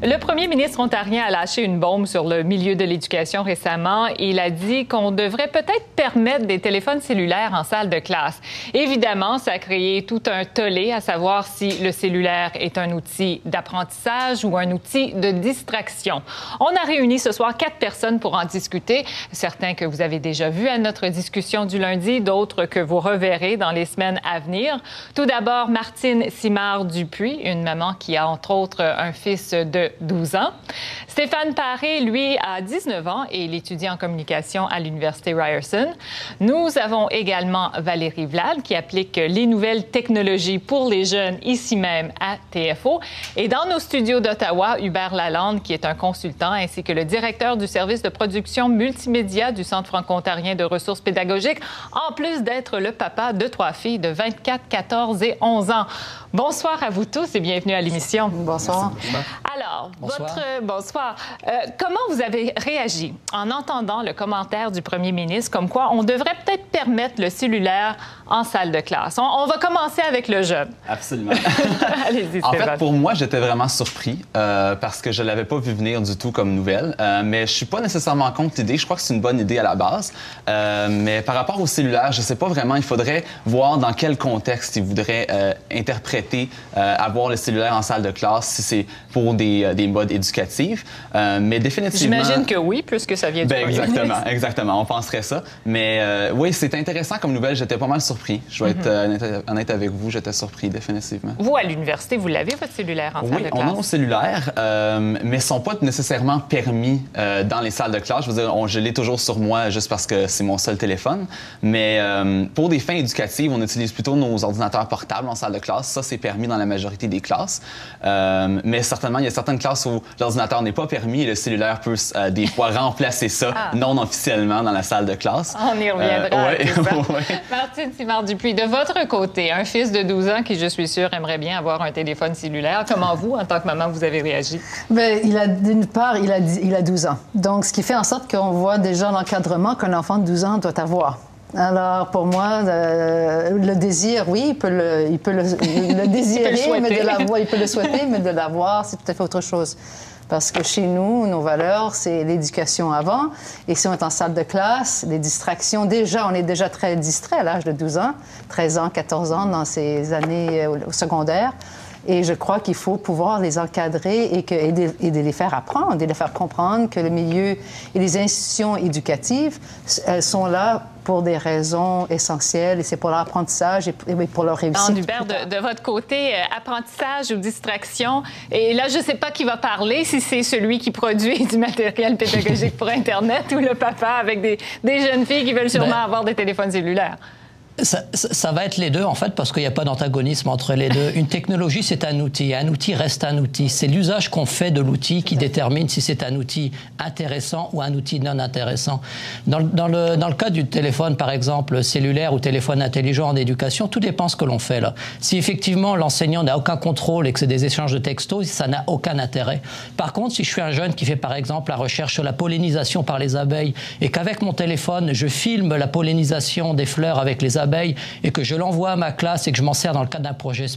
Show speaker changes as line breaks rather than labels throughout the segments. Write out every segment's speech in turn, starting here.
Le premier ministre ontarien a lâché une bombe sur le milieu de l'éducation récemment. Il a dit qu'on devrait peut-être permettre des téléphones cellulaires en salle de classe. Évidemment, ça a créé tout un tollé à savoir si le cellulaire est un outil d'apprentissage ou un outil de distraction. On a réuni ce soir 4 personnes pour en discuter. Certains que vous avez déjà vus à notre discussion du lundi, d'autres que vous reverrez dans les semaines à venir. Tout d'abord, Martine Simard-Dupuis, une maman qui a entre autres un fils de 12 ans. Stéphane Paré, lui, a 19 ans et il étudie en communication à l'Université Ryerson. Nous avons également Valérie Vlad qui applique les nouvelles technologies pour les jeunes ici même à TFO. Et dans nos studios d'Ottawa, Hubert Lalande, qui est un consultant, ainsi que le directeur du service de production multimédia du Centre franco-ontarien de ressources pédagogiques, en plus d'être le papa de 3 filles de 24, 14 et 11 ans. Bonsoir à vous tous et bienvenue à l'émission.
Bonsoir.
Alors,
bonsoir.
Bonsoir. Comment vous avez réagi en entendant le commentaire du premier ministre comme quoi on devrait peut-être permettre le cellulaire en salle de classe? On va commencer avec le jeune.
Absolument.
Allez-y,
En
Stéphane.
fait, pour moi, j'étais vraiment surpris parce que je ne l'avais pas vu venir du tout comme nouvelle. Mais je suis pas nécessairement contre l'idée. Je crois que c'est une bonne idée à la base. Mais par rapport au cellulaire, je sais pas vraiment. Il faudrait voir dans quel contexte il voudrait interpréter avoir le cellulaire en salle de classe, si c'est pour des modes éducatifs. Mais définitivement...
J'imagine que oui, puisque ça vient du premier ministre.
Exactement. On penserait ça. Mais oui, c'est intéressant comme nouvelle. J'étais pas mal surpris. Je vais être honnête avec vous. J'étais surpris, définitivement.
Vous, à l'université, vous l'avez, votre cellulaire en salle de classe?
Oui, on a nos cellulaires, mais ils ne sont pas nécessairement permis dans les salles de classe. Je veux dire, je l'ai toujours sur moi juste parce que c'est mon seul téléphone. Mais pour des fins éducatives, on utilise plutôt nos ordinateurs portables en salle de classe. Ça, c'est permis dans la majorité des classes. Mais certainement, il y a certaines classes où l'ordinateur n'est pas permis et le cellulaire peut des fois remplacer ça non officiellement dans la salle de classe.
On y reviendra.
Ouais.
Martine Simard-Dupuis, de votre côté, un fils de 12 ans qui, je suis sûre, aimerait bien avoir un téléphone cellulaire. Comment vous, en tant que maman, vous avez réagi?
Bien, d'une part, il a 12 ans. Donc, ce qui fait en sorte qu'on voit déjà l'encadrement qu'un enfant de 12 ans doit avoir. Alors, pour moi, le désir, oui, il peut le désirer, mais de l'avoir, il peut le souhaiter, mais de l'avoir, c'est tout à fait autre chose. Parce que chez nous, nos valeurs, c'est l'éducation avant. Et si on est en salle de classe, les distractions, on est déjà très distrait à l'âge de 12 ans, 13 ans, 14 ans dans ces années au secondaire. Et je crois qu'il faut pouvoir les encadrer et de les faire apprendre, et de les faire comprendre que le milieu et les institutions éducatives, elles sont là pour des raisons essentielles et c'est pour leur apprentissage et pour leur réussite.
Hubert, de votre côté, apprentissage ou distraction, et là, je ne sais pas qui va parler, si c'est celui qui produit du matériel pédagogique pour Internet ou le papa avec des jeunes filles qui veulent sûrement avoir des téléphones cellulaires.
Ça va être les deux, en fait, parce qu'il n'y a pas d'antagonisme entre les deux. Une technologie, c'est un outil. Un outil reste un outil. C'est l'usage qu'on fait de l'outil qui détermine si c'est un outil intéressant ou un outil non intéressant. Dans le cas du téléphone, par exemple, cellulaire ou téléphone intelligent en éducation, tout dépend ce que l'on fait, là. Si effectivement l'enseignant n'a aucun contrôle et que c'est des échanges de textos, ça n'a aucun intérêt. Par contre, si je suis un jeune qui fait, par exemple, la recherche sur la pollinisation par les abeilles et qu'avec mon téléphone, je filme la pollinisation des fleurs avec les abeilles et que je l'envoie à ma classe et que je m'en sers dans le cadre d'un projet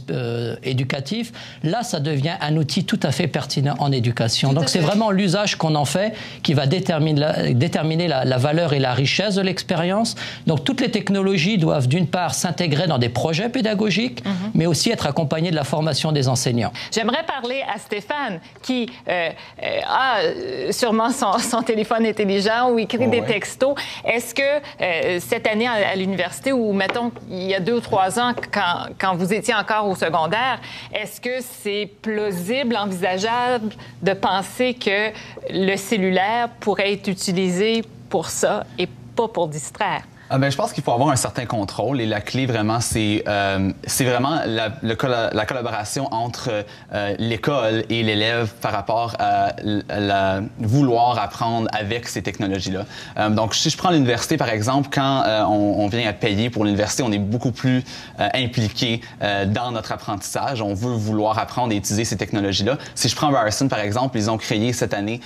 éducatif, là, ça devient un outil tout à fait pertinent en éducation. Donc, c'est vraiment l'usage qu'on en fait qui va déterminer la valeur et la richesse de l'expérience. Donc, toutes les technologies doivent, d'une part, s'intégrer dans des projets pédagogiques, mais aussi être accompagnées de la formation des enseignants.
J'aimerais parler à Stéphane, qui a sûrement son téléphone intelligent ou écrit des textos. Est-ce que cette année à l'université, ou mettons, il y a 2 ou 3 ans, quand vous étiez encore au secondaire, est-ce que c'est plausible, envisageable de penser que le cellulaire pourrait être utilisé pour ça et pas pour distraire?
Je pense qu'il faut avoir un certain contrôle et la clé vraiment, c'est vraiment la collaboration entre l'école et l'élève par rapport à vouloir apprendre avec ces technologies-là. Donc, si je prends l'université, par exemple, quand on vient à payer pour l'université, on est beaucoup plus impliqué dans notre apprentissage. On veut vouloir apprendre et utiliser ces technologies-là. Si je prends Ryerson, par exemple, ils ont créé cette année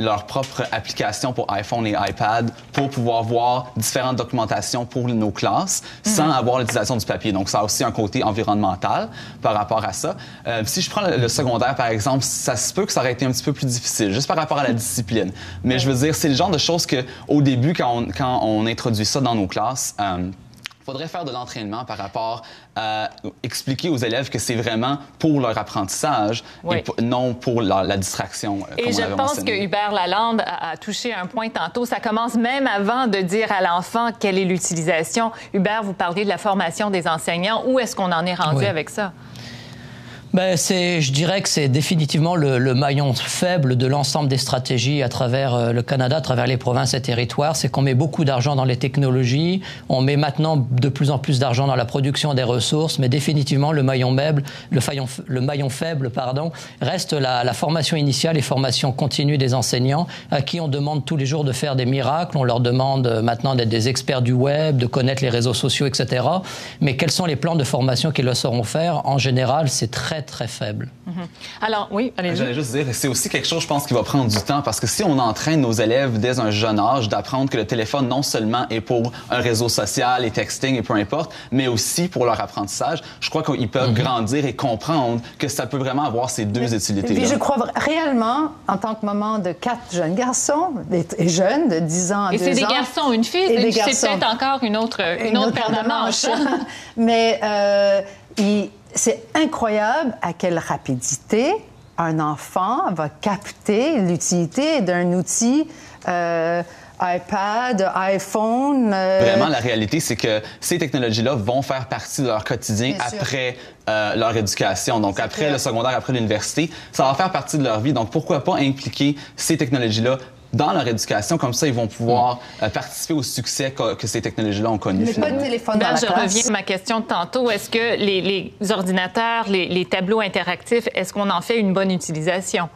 leur propre application pour iPhone et iPad pour pouvoir voir différentes documentations représentation pour nos classes sans avoir l'utilisation du papier. Donc, ça a aussi un côté environnemental par rapport à ça. Si je prends le secondaire, par exemple, ça se peut que ça aurait été un petit peu plus difficile, juste par rapport à la discipline. Mais je veux dire, c'est le genre de choses qu'au début, quand on introduit ça dans nos classes, il faudrait faire de l'entraînement par rapport à expliquer aux élèves que c'est vraiment pour leur apprentissage et non pour la distraction.
Et je pense que Hubert Lalande a touché un point tantôt. Ça commence même avant de dire à l'enfant quelle est l'utilisation. Hubert, vous parliez de la formation des enseignants. Où est-ce qu'on en est rendu avec ça?
Ben, je dirais que c'est définitivement le maillon faible de l'ensemble des stratégies à travers le Canada, à travers les provinces et territoires. C'est qu'on met beaucoup d'argent dans les technologies. On met maintenant de plus en plus d'argent dans la production des ressources. Mais définitivement, le maillon faible, reste la formation initiale et formation continue des enseignants à qui on demande tous les jours de faire des miracles. On leur demande maintenant d'être des experts du web, de connaître les réseaux sociaux, etc. Mais quels sont les plans de formation qu'ils leur sauront faire? En général, c'est très faible.
Alors, oui, allez-y.
J'allais juste dire, c'est aussi quelque chose, je pense, qui va prendre du temps parce que si on entraîne nos élèves dès un jeune âge d'apprendre que le téléphone, non seulement est pour un réseau social et texting et peu importe, mais aussi pour leur apprentissage, je crois qu'ils peuvent grandir et comprendre que ça peut vraiment avoir ces deux utilités-là.
Puis je crois réellement, en tant que maman de 4 jeunes garçons, et jeunes de 10 ans à 2 ans...
Et c'est des garçons, une fille, c'est peut-être encore une autre paire de manches.
Mais c'est incroyable à quelle rapidité un enfant va capter l'utilité d'un outil iPad, iPhone.
Vraiment, la réalité, c'est que ces technologies-là vont faire partie de leur quotidien après leur éducation. Donc, après le secondaire, après l'université, ça va faire partie de leur vie. Donc, pourquoi pas impliquer ces technologies-là dans leur éducation, comme ça, ils vont pouvoir participer au succès que ces technologies-là ont connu.
Mais pas de téléphone dans la classe.
Je reviens à ma question de tantôt. Est-ce que les ordinateurs, les tableaux interactifs, est-ce qu'on en fait une bonne utilisation?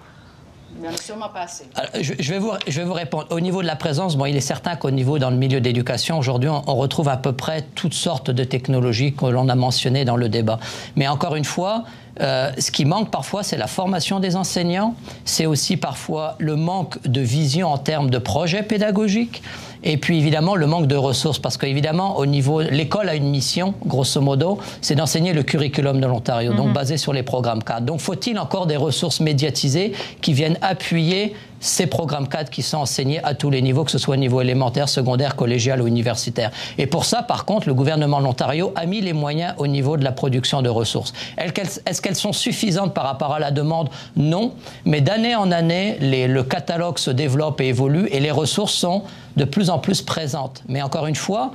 Il n'y en a sûrement pas assez.
Alors, je vais vous répondre. Au niveau de la présence, il est certain qu'au niveau dans le milieu d'éducation, aujourd'hui, on retrouve à peu près toutes sortes de technologies que l'on a mentionnées dans le débat. Mais encore une fois, ce qui manque parfois, c'est la formation des enseignants. C'est aussi parfois le manque de vision en termes de projets pédagogiques. Et puis, évidemment, le manque de ressources. Parce qu'évidemment, au niveau... L'école a une mission, grosso modo, c'est d'enseigner le curriculum de l'Ontario, donc basé sur les programmes cadres. Donc, faut-il encore des ressources médiatisées qui viennent appuyer ces programmes cadres qui sont enseignés à tous les niveaux, que ce soit au niveau élémentaire, secondaire, collégial ou universitaire. Et pour ça, par contre, le gouvernement de l'Ontario a mis les moyens au niveau de la production de ressources. Est-ce qu'elles sont suffisantes par rapport à la demande? Non. Mais d'année en année, le catalogue se développe et évolue et les ressources sont de plus en plus présentes. Mais encore une fois,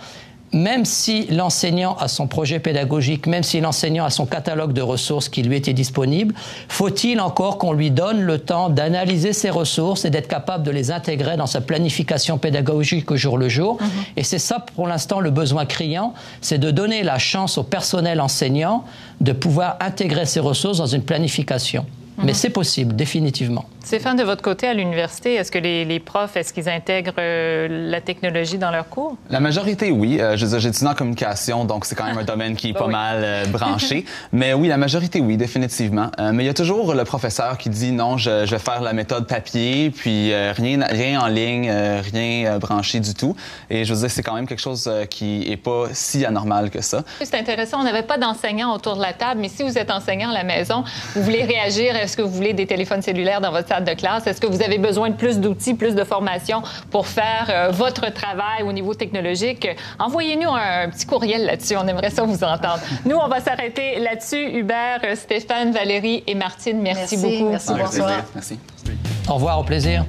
même si l'enseignant a son projet pédagogique, même si l'enseignant a son catalogue de ressources qui lui était disponible, faut-il encore qu'on lui donne le temps d'analyser ces ressources et d'être capable de les intégrer dans sa planification pédagogique au jour le jour. Et c'est ça, pour l'instant, le besoin criant, c'est de donner la chance au personnel enseignant de pouvoir intégrer ces ressources dans une planification. Mais c'est possible, définitivement.
Stéphane, de votre côté, à l'université, est-ce que les profs, est-ce qu'ils intègrent la technologie dans leurs cours?
La majorité, oui. Je veux dire, j'étudie en communication, donc c'est quand même un domaine qui est pas mal branché. Mais oui, la majorité, oui, définitivement. Mais il y a toujours le professeur qui dit non, je vais faire la méthode papier, puis rien en ligne, rien branché du tout. Et je veux dire, c'est quand même quelque chose qui est pas si anormal que ça.
C'est intéressant. On n'avait pas d'enseignants autour de la table, mais si vous êtes enseignant à la maison, vous voulez réagir. Est-ce que vous voulez des téléphones cellulaires dans votre salle de classe? Est-ce que vous avez besoin de plus d'outils, plus de formation pour faire votre travail au niveau technologique? Envoyez-nous un petit courriel là-dessus. On aimerait ça vous entendre. Nous, on va s'arrêter là-dessus. Hubert, Stéphane, Valérie et Martine, merci beaucoup.
Merci, bonsoir.
Merci.
Au revoir, au plaisir.